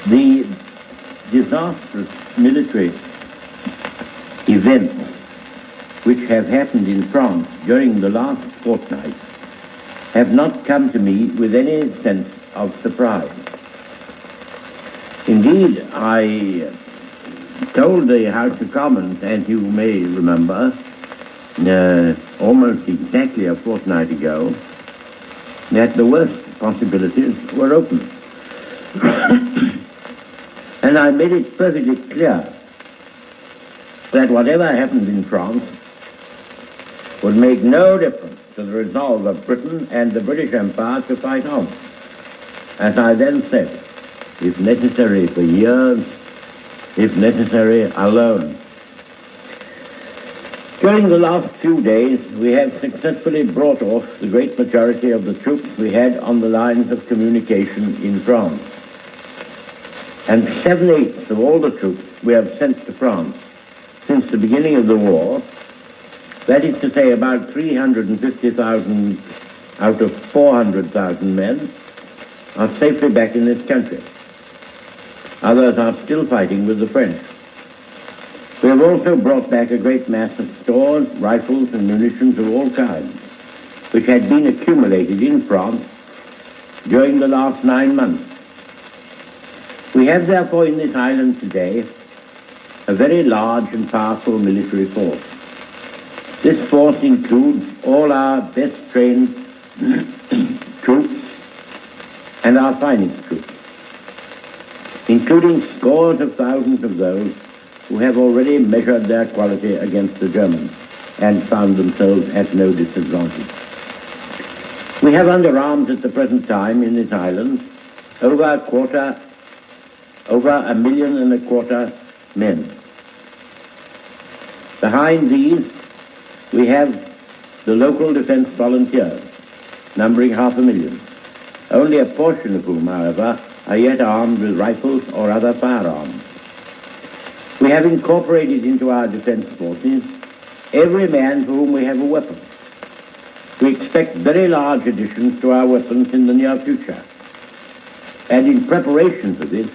The disastrous military events which have happened in France during the last fortnight have not come to me with any sense of surprise. Indeed, I told the House of Commons, as you may remember, almost exactly a fortnight ago, that the worst possibilities were open. And I made it perfectly clear that whatever happened in France would make no difference to the resolve of Britain and the British Empire to fight on. As I then said, if necessary for years, if necessary alone. During the last few days, we have successfully brought off the great majority of the troops we had on the lines of communication in France. And 7/8 of all the troops we have sent to France since the beginning of the war, that is to say about 350,000 out of 400,000 men, are safely back in this country. Others are still fighting with the French. We have also brought back a great mass of stores, rifles and munitions of all kinds, which had been accumulated in France during the last 9 months. We have therefore in this island today a very large and powerful military force. This force includes all our best trained troops and our finest troops, including scores of thousands of those who have already measured their quality against the Germans and found themselves at no disadvantage. We have under arms at the present time in this island over 1.25 million men. Behind these, we have the local defense volunteers, numbering 500,000, only a portion of whom, however, are yet armed with rifles or other firearms. We have incorporated into our defense forces every man for whom we have a weapon. We expect very large additions to our weapons in the near future. And in preparation for this,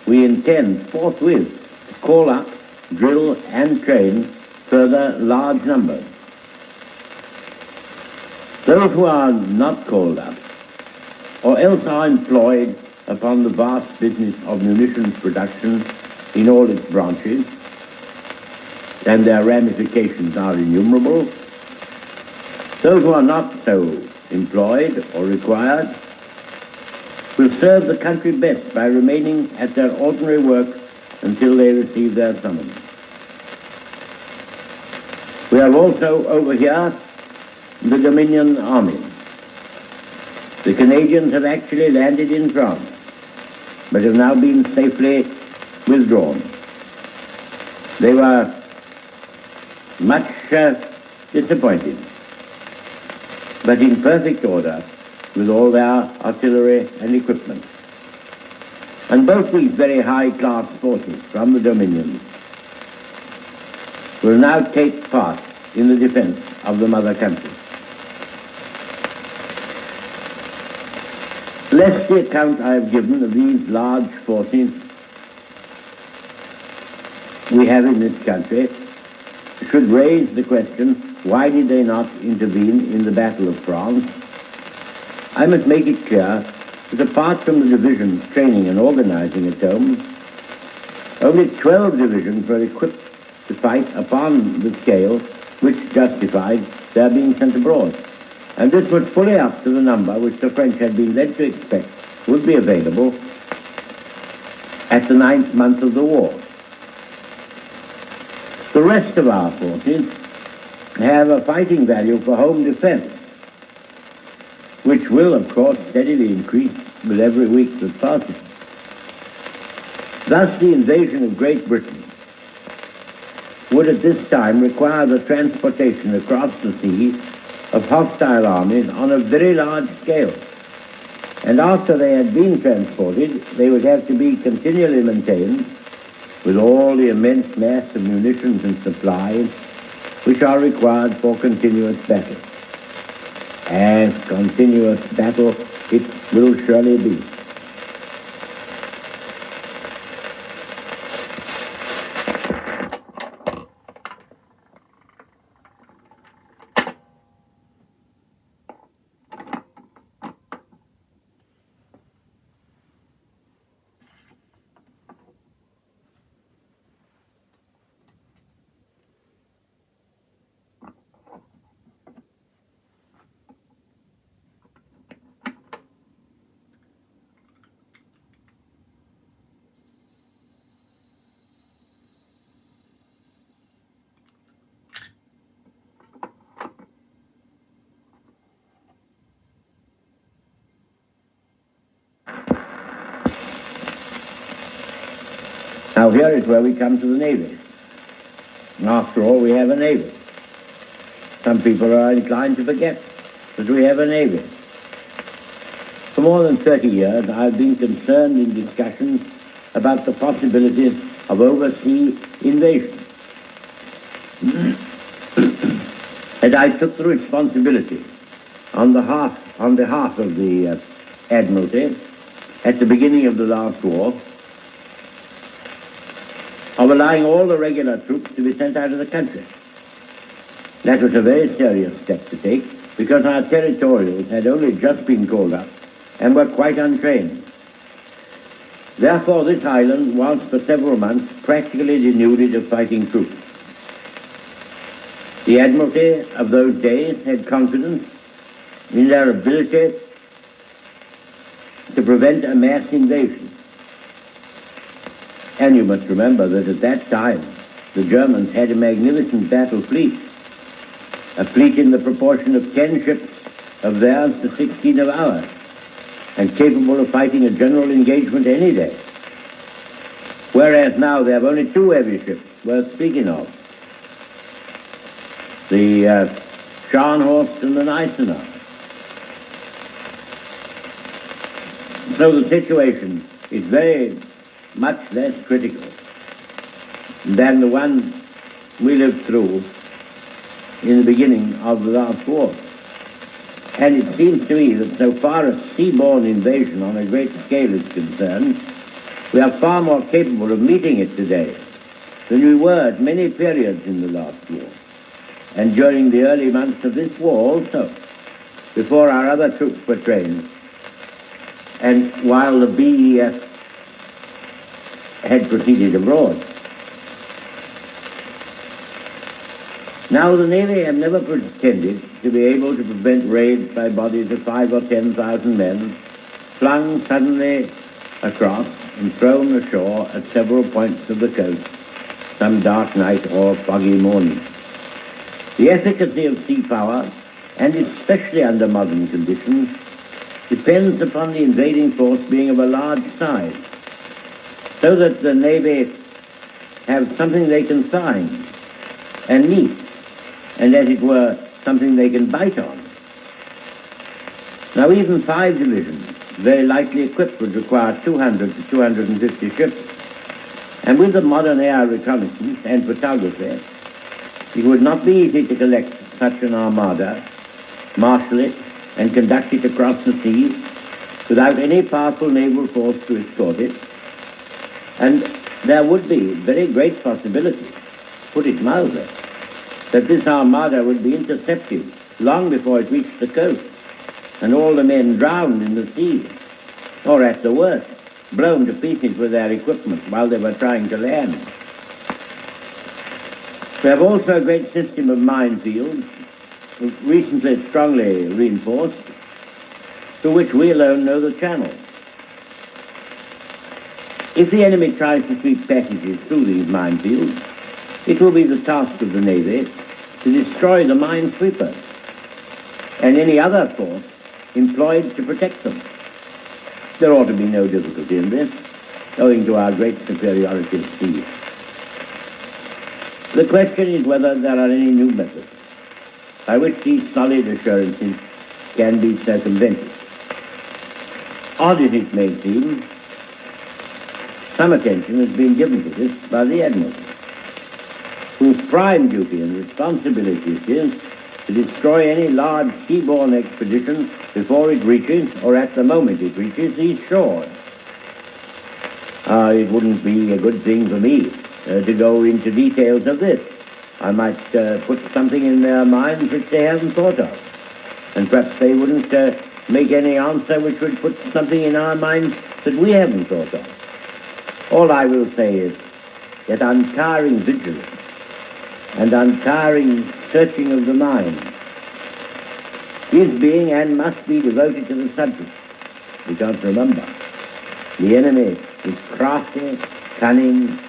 we intend forthwith to call up, drill and train further large numbers. Those who are not called up, or else are employed upon the vast business of munitions production in all its branches, and their ramifications are innumerable, those who are not so employed or required will serve the country best by remaining at their ordinary work until they receive their summons. We have also over here the Dominion Army. The Canadians have actually landed in France, but have now been safely withdrawn. They were much disappointed, but in perfect order with all their artillery and equipment. And both these very high-class forces from the Dominions will now take part in the defense of the mother country. Lest the account I have given of these large forces we have in this country should raise the question, why did they not intervene in the Battle of France? I must make it clear that apart from the divisions training and organizing at home, only 12 divisions were equipped to fight upon the scale which justified their being sent abroad. And this was fully up to the number which the French had been led to expect would be available at the 9th month of the war. The rest of our forces have a fighting value for home defense, which will, of course, steadily increase with every week that passes. Thus, the invasion of Great Britain would at this time require the transportation across the sea of hostile armies on a very large scale. And after they had been transported, they would have to be continually maintained with all the immense mass of munitions and supplies which are required for continuous battle. As continuous battle it will surely be. Now here is where we come to the Navy. After all, we have a Navy. Some people are inclined to forget that we have a Navy. For more than 30 years, I've been concerned in discussions about the possibilities of overseas invasion. And I took the responsibility on behalf of the Admiralty at the beginning of the last war of allowing all the regular troops to be sent out of the country. That was a very serious step to take because our territorials had only just been called up and were quite untrained. Therefore, this island was for several months practically denuded of fighting troops. The Admiralty of those days had confidence in their ability to prevent a mass invasion. And you must remember that at that time, the Germans had a magnificent battle fleet, a fleet in the proportion of 10 ships of theirs to 16 of ours, and capable of fighting a general engagement any day. Whereas now they have only 2 heavy ships worth speaking of, the Scharnhorst and the Gneisenau. So the situation is very much less critical than the one we lived through in the beginning of the last war. And it seems to me that so far as seaborne invasion on a great scale is concerned, we are far more capable of meeting it today than we were at many periods in the last war. And during the early months of this war also, before our other troops were trained, and while the BEF had proceeded abroad. Now the Navy have never pretended to be able to prevent raids by bodies of 5,000 or 10,000 men flung suddenly across and thrown ashore at several points of the coast some dark night or foggy morning. The efficacy of sea power, and especially under modern conditions, depends upon the invading force being of a large size, so that the Navy have something they can find and meet, and as it were, something they can bite on. Now even 5 divisions, very lightly equipped, would require 200 to 250 ships, and with the modern air reconnaissance and photography, it would not be easy to collect such an armada, marshal it, and conduct it across the sea without any powerful naval force to escort it. And there would be very great possibility, put it mildly, that this armada would be intercepted long before it reached the coast, and all the men drowned in the sea, or at the worst, blown to pieces with their equipment while they were trying to land. We have also a great system of minefields, recently strongly reinforced, to which we alone know the channel. If the enemy tries to sweep passages through these minefields, it will be the task of the Navy to destroy the minesweepers and any other force employed to protect them. There ought to be no difficulty in this, owing to our great superiority of speed. The question is whether there are any new methods by which these solid assurances can be circumvented. Odd as it may seem, some attention has been given to this by the Admiralty, whose prime duty and responsibility it is to destroy any large seaborne expedition before it reaches, or at the moment it reaches, these shores. It wouldn't be a good thing for me to go into details of this. I might put something in their minds which they haven't thought of, and perhaps they wouldn't make any answer which would put something in our minds that we haven't thought of. All I will say is that untiring vigilance and untiring searching of the mind is being and must be devoted to the subject, because remember, the enemy is crafty, cunning,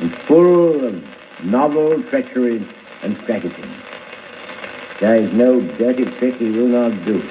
and full of novel treacheries and stratagems. There is no dirty trick he will not do.